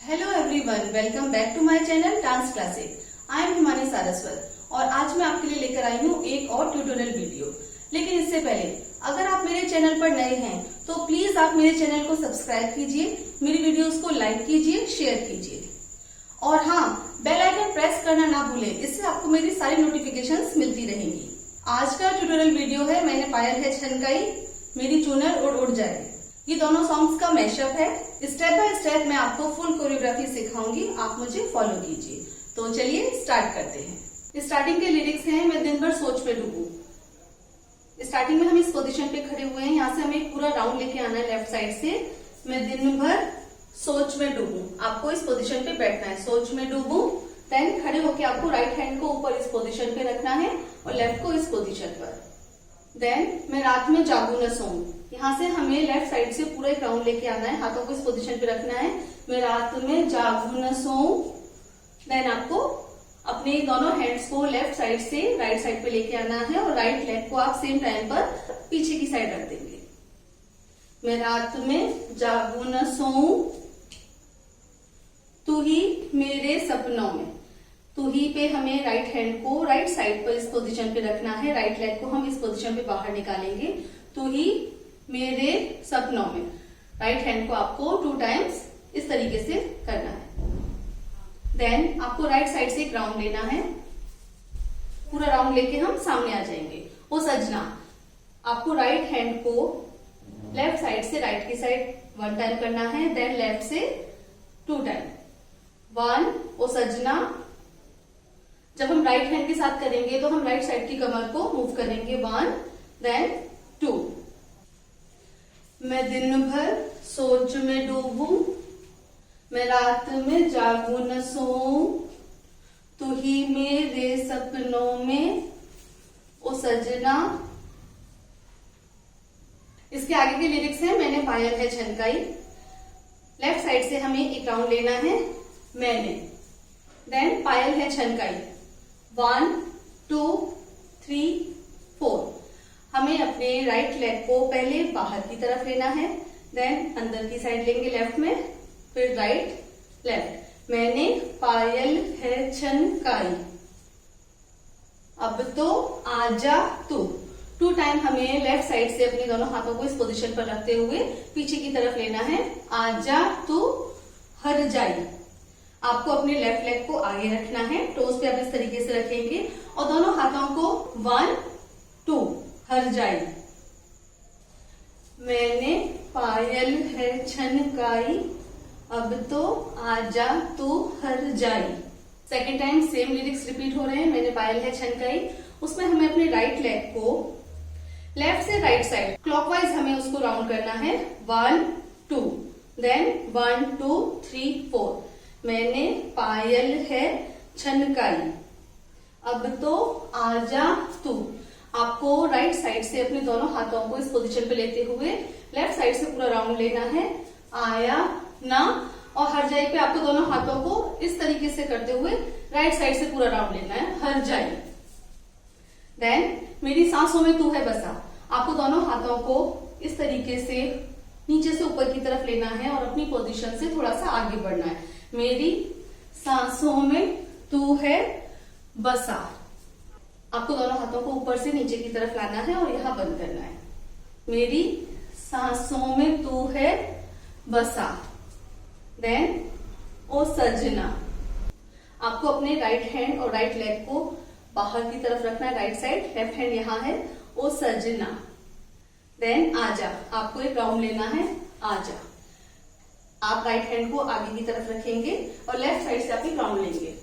Hello everyone, welcome back to my channel dance classic. I am Himani Saraswat और आज मैं आपके लिए लेकर आई हूँ एक और ट्यूटोरियल वीडियो। लेकिन इससे पहले अगर आप मेरे चैनल पर नए हैं तो प्लीज आप मेरे चैनल को सब्सक्राइब कीजिए, मेरी वीडियोस को लाइक कीजिए, शेयर कीजिए और हाँ, बेल आइकन प्रेस करना ना भूलें, इससे आपको मेरी सारी नोटिफिकेशंस मिलती रहेंगी। आज का ट्यूटोरियल वीडियो है मैंने पायल है छनकाई, मेरी चूनर उड़ उड़ जाए। ये दोनों सॉन्ग्स का मैशअप है। स्टेप बाय स्टेप मैं आपको फुल कोरियोग्राफी सिखाऊंगी, आप मुझे फॉलो कीजिए। तो चलिए स्टार्ट करते हैं। स्टार्टिंग के लिरिक्स हैं, मैं दिन भर सोच पे डूबूं। स्टार्टिंग में हम इस पोजीशन पे खड़े हुए हैं, यहाँ से हमें एक पूरा राउंड लेके आना है लेफ्ट साइड से। मैं दिन भर सोच में डूबूं, आपको इस पोजीशन पे बैठना है, सोच में डूबूं। देन खड़े होके आपको राइट हैंड को ऊपर इस पोजीशन पे रखना है और लेफ्ट को इस पोजीशन पर। देन मैं रात में जागू न सोऊं, यहाँ से हमें लेफ्ट साइड से पूरा एक राउंड लेके आना है, हाथों को इस पोजीशन पे रखना है। मैं रात में जागू न सोऊं। देन आपको अपने दोनों हैंड्स को लेफ्ट साइड से राइट साइड पे लेके आना है और राइट लेग को आप सेम टाइम पर पीछे की साइड रख देंगे। मैं रात में जागू न सोऊं, तू ही मेरे सपनों में। तू ही पे हमें राइट हैंड को राइट साइड पर इस पोजीशन पे रखना है, राइट लेग को हम इस पोजीशन पे बाहर निकालेंगे। तू ही मेरे सपनों में, राइट हैंड को आपको 2 टाइम्स इस तरीके से करना है। देन आपको राइट साइड से एक राउंड लेना है, पूरा राउंड लेके हम सामने आ जाएंगे। ओ सजना, आपको राइट हैंड को लेफ्ट साइड से राइट की साइड 1 टाइम करना है, देन लेफ्ट से 2 टाइम। 1 ओ सजना। जब हम राइट हैंड के साथ करेंगे तो हम राइट साइड की कमर को मूव करेंगे। 1 देन 2। मैं दिन भर सोच में डूबूं, मैं रात में जागू न सोऊं, तू ही मेरे सपनों में ओ सजना। इसके आगे के लिरिक्स हैं, मैंने पायल है छनकाई। लेफ्ट साइड से हमें एक राउंड लेना है, मैंने। देन पायल है छनकाई। 1 2 3 4। हमें अपने राइट लेग को पहले बाहर की तरफ लेना है, देन अंदर की साइड लेंगे लेफ्ट में, फिर राइट लेफ्ट। मैंने पायल है छनकाई, अब तो आजा तू। 2 टाइम हमें लेफ्ट साइड से अपने दोनों हाथों को इस पोजीशन पर रखते हुए पीछे की तरफ लेना है। आजा तू हर जाई। आपको अपने लेफ्ट लेग को आगे रखना है, टोज पे आप इस तरीके से रखेंगे और दोनों हाथों को 1 2 हर जाई। मैंने पायल है छनकाई, अब तो आजा तू हर जाई। Second time same lyrics repeat हो रहे हैं, मैंने पायल है छनकाई। उसमें हमें अपने राइट लेग को लेफ्ट से राइट साइड क्लॉकवाइज हमें उसको राउंड करना है। 1 2 देन 1 2 3 4। मैंने पायल है छनकाई, अब तो आजा तू। आपको राइट साइड से अपने दोनों हाथों को इस पोजीशन पे लेते हुए लेफ्ट साइड से पूरा राउंड लेना है। आया ना, और हर जाई पे आपको दोनों हाथों को इस तरीके से करते हुए राइट साइड से पूरा राउंड लेना है, हर जाई। देन मेरी सांसों में तू है बसा। आपको दोनों हाथों को इस तरीके से नीचे से ऊपर की तरफ लेना है और अपनी पोजीशन से थोड़ा सा आगे बढ़ना है। मेरी सांसों में तू है बसा। आपको दोनों हाथों को ऊपर से नीचे की तरफ लाना है और यहाँ बंद करना है। मेरी सांसों में तू है बसा। देन ओ सजना, आपको अपने राइट हैंड और राइट लेग को बाहर की तरफ रखना है, राइट साइड, लेफ्ट हैंड यहाँ है। ओ सजना। देन आजा, आपको एक राउंड लेना है, आजा। आप राइट हैंड को आगे की तरफ रखेंगे और लेफ्ट साइड से आप एक राउंड लेंगे।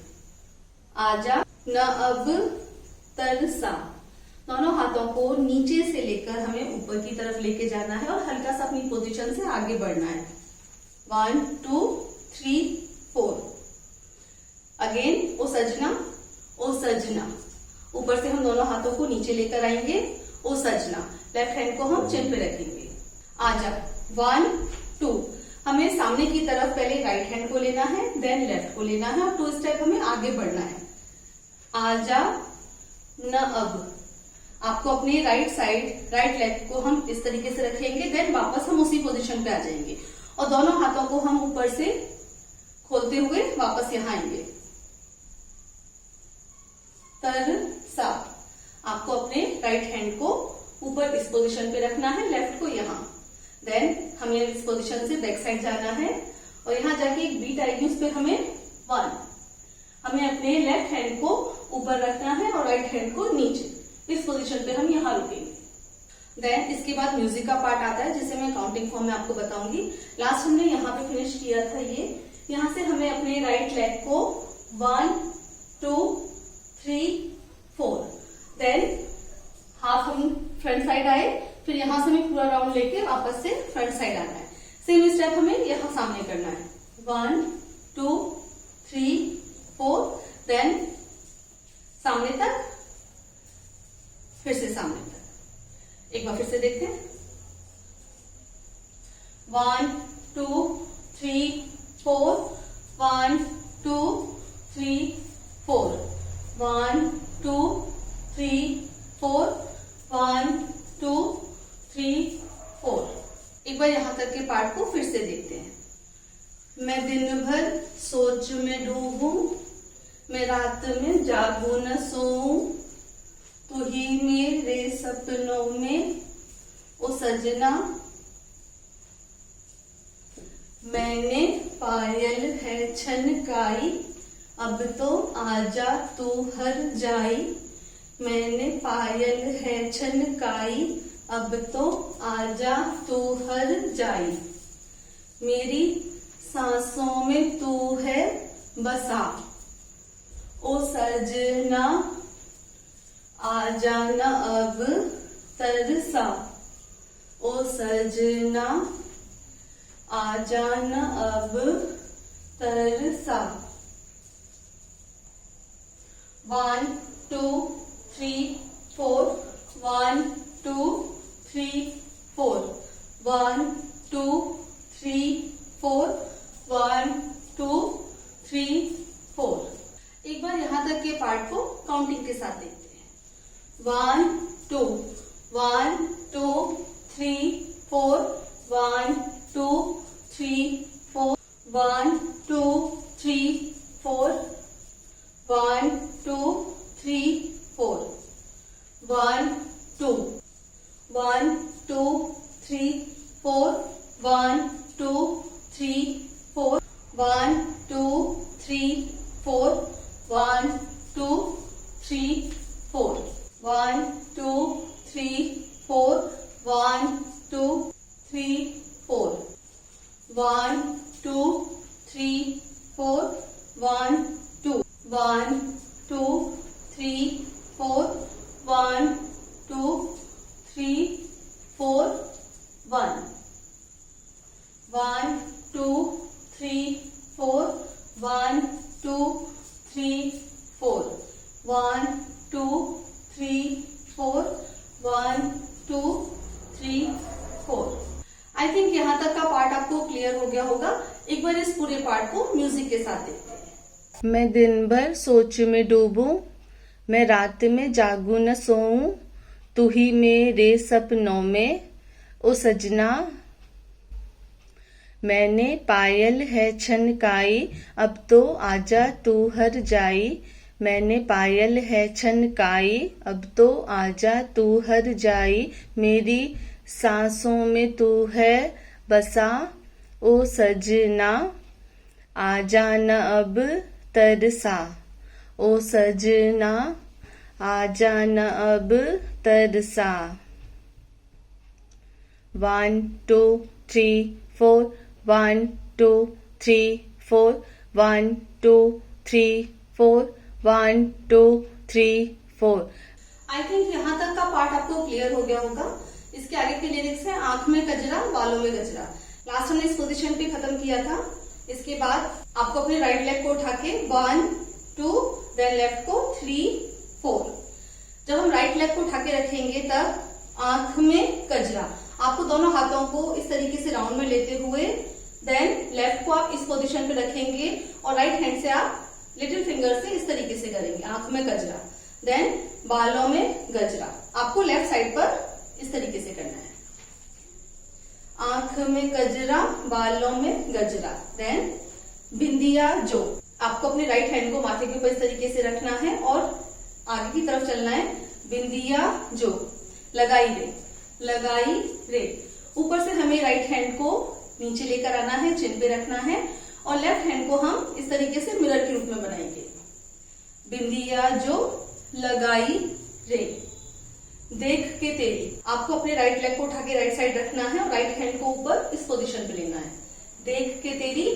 आजा न अब तरसा। दोनों हाथों को नीचे से लेकर हमें ऊपर की तरफ लेके जाना है और हल्का सा अपनी पोजीशन से आगे बढ़ना है। 1 2 3 4। अगेन ओ सजना, ओ सजना। ऊपर से हम दोनों हाथों को नीचे लेकर आएंगे, ओ सजना। लेफ्ट हैंड को हम चिन पे रखेंगे। आजा 1 2। हमें सामने की तरफ पहले राइट हैंड को लेना है, देन लेफ्ट को लेना है और 2 स्टेप हमें आगे बढ़ना है। आजा न अब। आपको अपनी राइट साइड राइट लेग को हम इस तरीके से रखेंगे, देन वापस हम उसी पोजीशन पे आ जाएंगे और दोनों हाथों को हम ऊपर से खोलते हुए वापस यहाँ आएंगे। तरसा। आपको अपने राइट हैंड को ऊपर इस पोजीशन पे रखना है, लेफ्ट को यहाँ। देन हमें इस पोजीशन से बैक साइड जाना है और यहाँ जाके एक बीट आएगी, उस पर हमें 1। हमें अपने लेफ्ट हैंड को ऊपर रखना है और राइट हैंड को नीचे। इस पोजीशन पे हम यहाँ रुकेंगे। देन इसके बाद म्यूजिक का पार्ट आता है, जिसे मैं काउंटिंग फॉर्म में आपको बताऊंगी। लास्ट हमने यहाँ पे फिनिश किया था ये। यहाँ से हमें अपने राइट लेग को 1 2 3 4, देन हाफ हम फ्रंट साइड आए, फिर यहाँ से हमें पूरा राउंड लेके वापस से फ्रंट साइड आना है। सेम स्टेप हमें यहाँ सामने करना है। 1 2 3 4, देन सामने तक, फिर से सामने तक। एक बार फिर से देखते हैं। 1 2 3 4, 1 2 3 4, 1 2 3 4, 1 2 3 4। एक बार यहाँ तक के पार्ट को फिर से देखते हैं। मैं दिन भर सोच में डूबूं, मैं रात में जागूं न सोऊं, तू ही मेरे सपनों में ओ सजना। मैंने पायल है छनकाई, अब तो आजा तू हर जाई। मैंने पायल है छनकाई, अब तो आजा तू हर जाई। मेरी सांसों में तू है बसा, ओ सजना आजा न अब तरसा, ओ सजना आजा न अब तरसा। 1 2 3 4, 1 2 3 4, 1 2 3 4, 1 2 3 4। एक बार यहाँ तक के पार्ट को काउंटिंग के साथ देखते हैं। 1 2 1 2 3 4, 1 2 3 4, 1 2 3 4, 1 2 3 4, 1 2 1 2 3 4, 1 2 3 4, 1 2 3 4, 1 2 3 4, 1 2 3 4, 1 2 3 4, 1 2 3 4, 1 2 1 2 3 4, 1 2 3 4, 1 1 2 3 4, 1 2 3 4, 1 2 3 4, 1 2 3 4। आई थिंक यहाँ तक का पार्ट आपको क्लियर हो गया होगा। एक बार इस पूरे पार्ट को म्यूजिक के साथ देखते हैं। मैं दिन भर सोच में डूबूं, मैं रात में जागूं न सोऊं, तू ही मेरे सपनों में ओ सजना। मैंने पायल है छनकाई, अब तो आजा तू हर जाई। मैंने पायल है छनकाई, अब तो आजा तू हर जाई। मेरी सांसों में तू है बसा, ओ सजना आजा न अब तरसा, ओ सजना आजा न अब तरसा। 1 2 3 4, 1 2 3 4, 1 2 3 4, 1 2 3 4। आई थिंक यहाँ तक का पार्ट आपको क्लियर हो गया होगा। इसके आगे के लिरिक्स है आंख में कजरा बालों में गजरा। लास्ट हमने इस पोजीशन पे खत्म किया था। इसके बाद आपको अपने राइट लेग को उठा के 1 2, देन लेफ्ट को 3 4। जब हम राइट लेग को उठा के रखेंगे तब आंख में कजरा। आपको दोनों हाथों को इस तरीके से राउंड में लेते हुए देन लेफ्ट को आप इस पोजीशन पे रखेंगे और राइट हैंड से आप लिटिल फिंगर से इस तरीके से करेंगे आंख में गजरा, देन बालों में गजरा। आपको लेफ्ट साइड पर इस तरीके से करना है। आंख में गजरा बालों में गजरा, देन बिंदिया जो। आपको अपने राइट हैंड को माथे के ऊपर इस तरीके से रखना है और आगे की तरफ चलना है। बिंदिया जो, लगाई रे, लगाई रे। ऊपर से हमें राइट हैंड को नीचे लेकर आना है, चिन पे रखना है और लेफ्ट हैंड को हम इस तरीके से मिरर के रूप में बनाएंगे। बिंदिया जो लगाई रे, देख के तेरी। आपको अपने राइट लेग को उठा के राइट साइड रखना है और राइट हैंड को ऊपर इस पोजीशन पे लेना है। देख के तेरी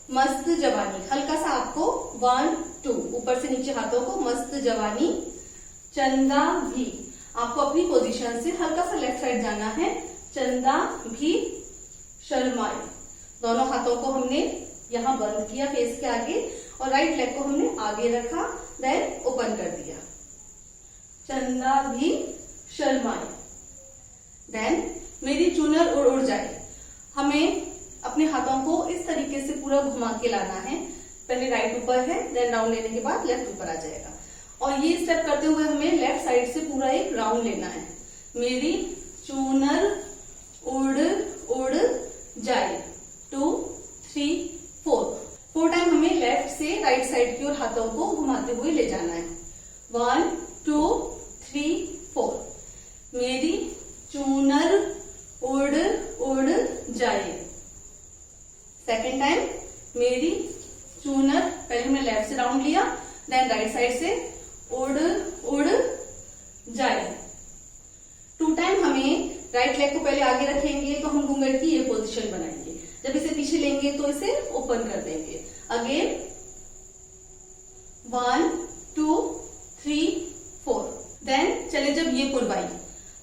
मस्त जवानी, हल्का सा आपको 1 2 ऊपर से नीचे हाथों को, मस्त जवानी। चंदा भी, आपको अपनी पोजीशन से हल्का सा लेफ्ट साइड जाना है। चंदा भी शर्माए, दोनों हाथों को हमने यहाँ बंद किया फेस के आगे और राइट लेग को हमने आगे रखा, देन ओपन कर दिया। चंदा भी शर्माए। देन मेरी चुनर उड़ उड़ जाए, हमें अपने हाथों को इस तरीके से पूरा घुमा के लाना है। पहले राइट ऊपर है, देन राउंड लेने के बाद लेफ्ट ऊपर आ जाएगा और ये स्टेप करते हुए हमें लेफ्ट साइड से पूरा एक राउंड लेना है। मेरी चुनर उड़ उड़ जाए। 2 3 4 टाइम हमें लेफ्ट से राइट साइड की ओर हाथों को घुमाते हुए ले जाना है। 1 2 3 4। मेरी चुनर उड़ उड़ जाए। सेकेंड टाइम मेरी चुनर, पहले हमने लेफ्ट से राउंड लिया, देन राइट साइड से उड़ उड़ जाए। 2 टाइम हमें राइट लेग को पहले आगे रखेंगे तो हम घूंघट की ये पोजीशन बनाएंगे। जब इसे पीछे लेंगे तो इसे ओपन कर देंगे। अगेन 1 2 3 4। देन चले जब ये पुरवाई,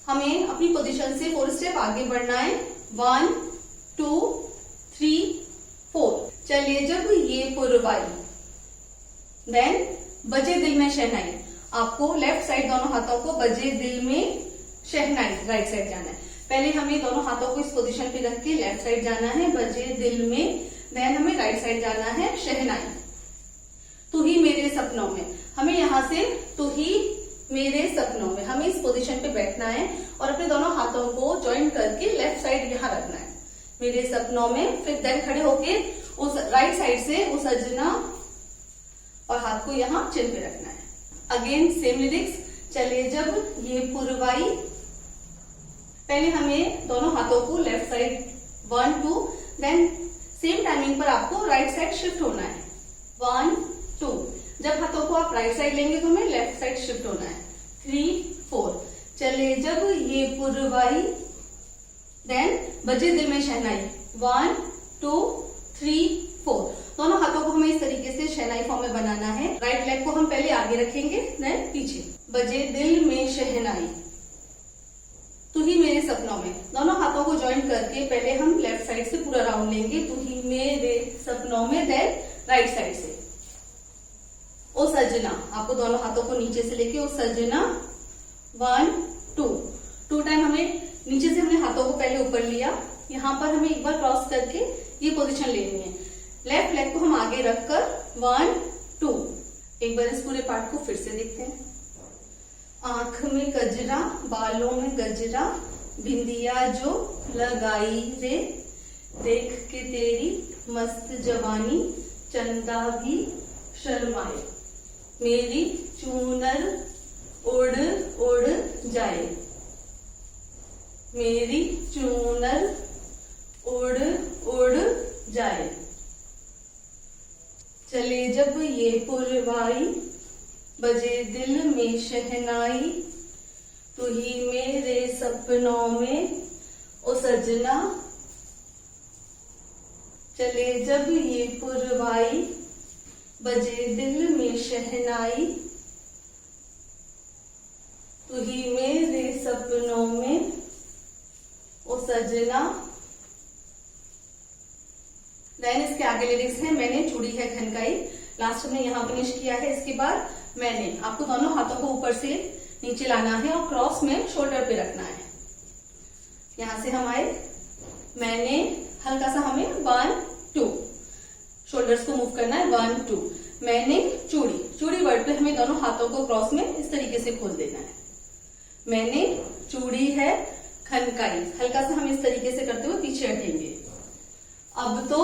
हमें अपनी पोजीशन से 4 स्टेप आगे बढ़ना है। 1 2 3 4। चलिए जब ये पुरवाई, देन बजे दिल में शहनाई। आपको लेफ्ट साइड दोनों हाथों को बजे दिल में शहनाई, राइट साइड जाना है। पहले हमें दोनों हाथों को इस पोजीशन पे रख के लेफ्ट साइड जाना है बजे दिल में, देन हमें राइट साइड जाना है शहनाई। तू ही मेरे सपनों में, हमें यहाँ से तू ही मेरे सपनों में, हमें इस पोजीशन पे बैठना है और अपने दोनों हाथों को ज्वाइन करके लेफ्ट साइड यहाँ रखना है, मेरे सपनों में। फिर देन खड़े होके उस राइट साइड से उस सजना और हाथ को यहाँ चिन पे रखना है। Again same lyrics. चले जब ये पुरवाई, पहले हमें दोनों हाथों को left side 1 2, then same timing पर आपको राइट साइड शिफ्ट होना है। 1 2। जब हाथों को आप राइट साइड लेंगे तो हमें लेफ्ट साइड शिफ्ट होना है। 3 4। चले जब ये पुरवाई, देन बजे दिल में शहनाई। 1 2 3 4। दोनों हाथों को हमें इस तरीके से शहनाई फॉर्म में बनाना है। राइट लेग को हम पहले आगे रखेंगे, देन पीछे। बजे दिल में शहनाई, तू ही मेरे सपनों में। दोनों हाथों को ज्वाइन करके पहले हम लेफ्ट साइड से पूरा राउंड लेंगे। तू ही मेरे सपनों में, देन राइट साइड से ओ सजना। आपको दोनों हाथों को नीचे से लेके ओ सजना। 1 2 टाइम हमें नीचे से हमने हाथों को पहले ऊपर लिया, यहाँ पर हमें एक बार क्रॉस करके ये पोजीशन लेनी है। लेफ्ट लेग को हम आगे रखकर 1 2। एक बार इस पूरे पार्ट को फिर से देखते हैं। आंख में गजरा, बालों में गजरा, बिंदिया जो लगाई रे, देख के तेरी मस्त जवानी, चंदा भी शर्माए। मेरी चूनर उड़ उड़ जाए, मेरी चूनर उड़ उड़ जाए। चले जब ये पुरवाई, बजे दिल में शहनाई, तू ही मेरे सपनों में ओ सजना। चले जब ये पुरवाई, बजे दिल में शहनाई, तू ही मेरे सपनों में ओ सजना। देन इसके आगे लिरिक्स है, मैंने चूड़ी है खनकाई। लास्ट में यहाँ फिनिश किया है। इसके बाद मैंने, आपको दोनों हाथों को ऊपर से नीचे लाना है और क्रॉस में शोल्डर पे रखना है। यहां से हम आए, मैंने हल्का सा हमें 1 2 शोल्डर्स को मूव करना है। 1 2। मैंने चूड़ी, चूड़ी वर्ड पे हमें दोनों हाथों को क्रॉस में इस तरीके से खोल देना है। मैंने चूड़ी है खनकाई, हल्का सा हम इस तरीके से करते हुए पीछे हटेंगे। अब तो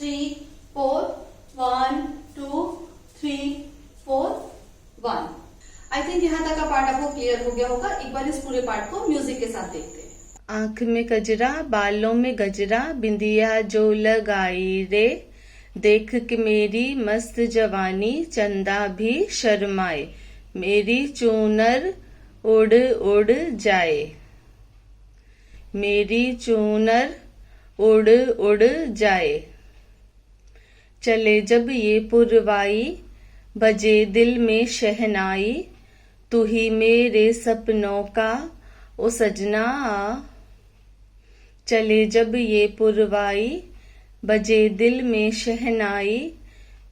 3 4 1 2 3 4 1। आई थिंक यहाँ तक का पार्ट आपको क्लियर हो गया होगा। एक बार इस पूरे पार्ट को म्यूजिक के साथ देखते हैं। आंख में गजरा बालों में गजरा बिंदिया जो लगाई रे, देख के मेरी मस्त जवानी चंदा भी शर्माए, मेरी चूनर उड़ उड़ जाए, मेरी चूनर उड़ उड़ जाए। चले जब ये पुरवाई बजे दिल में शहनाई, तू ही मेरे सपनों का ओ सजना। चले जब ये पुरवाई बजे दिल में शहनाई,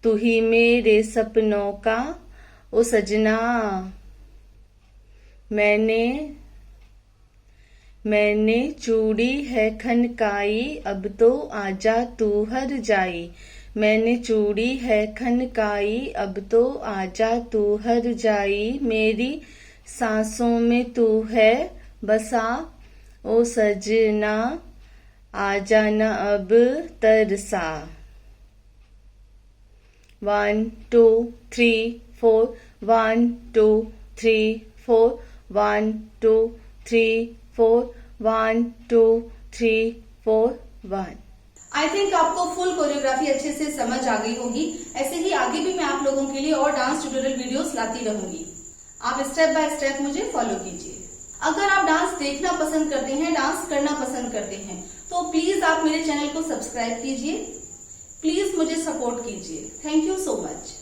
तू ही मेरे सपनों का ओ सजना। मैंने चूड़ी है खनकाई, अब तो आजा तू हर जाई, मैंने चूड़ी है खनकाई, अब तो आजा तू हर जाई, मेरी सांसों में तू है बसा ओ सजना, आजा न अब तरसा। 1 2 3 4 1 2 3 4 1 2 3 4 1 2 3 4 1। आई थिंक आपको फुल कोरियोग्राफी अच्छे से समझ आ गई होगी। ऐसे ही आगे भी मैं आप लोगों के लिए और डांस ट्यूटोरियल वीडियोस लाती रहूंगी। आप स्टेप बाय स्टेप मुझे फॉलो कीजिए। अगर आप डांस देखना पसंद करते हैं, डांस करना पसंद करते हैं, तो प्लीज आप मेरे चैनल को सब्सक्राइब कीजिए। प्लीज मुझे सपोर्ट कीजिए। Thank you so much.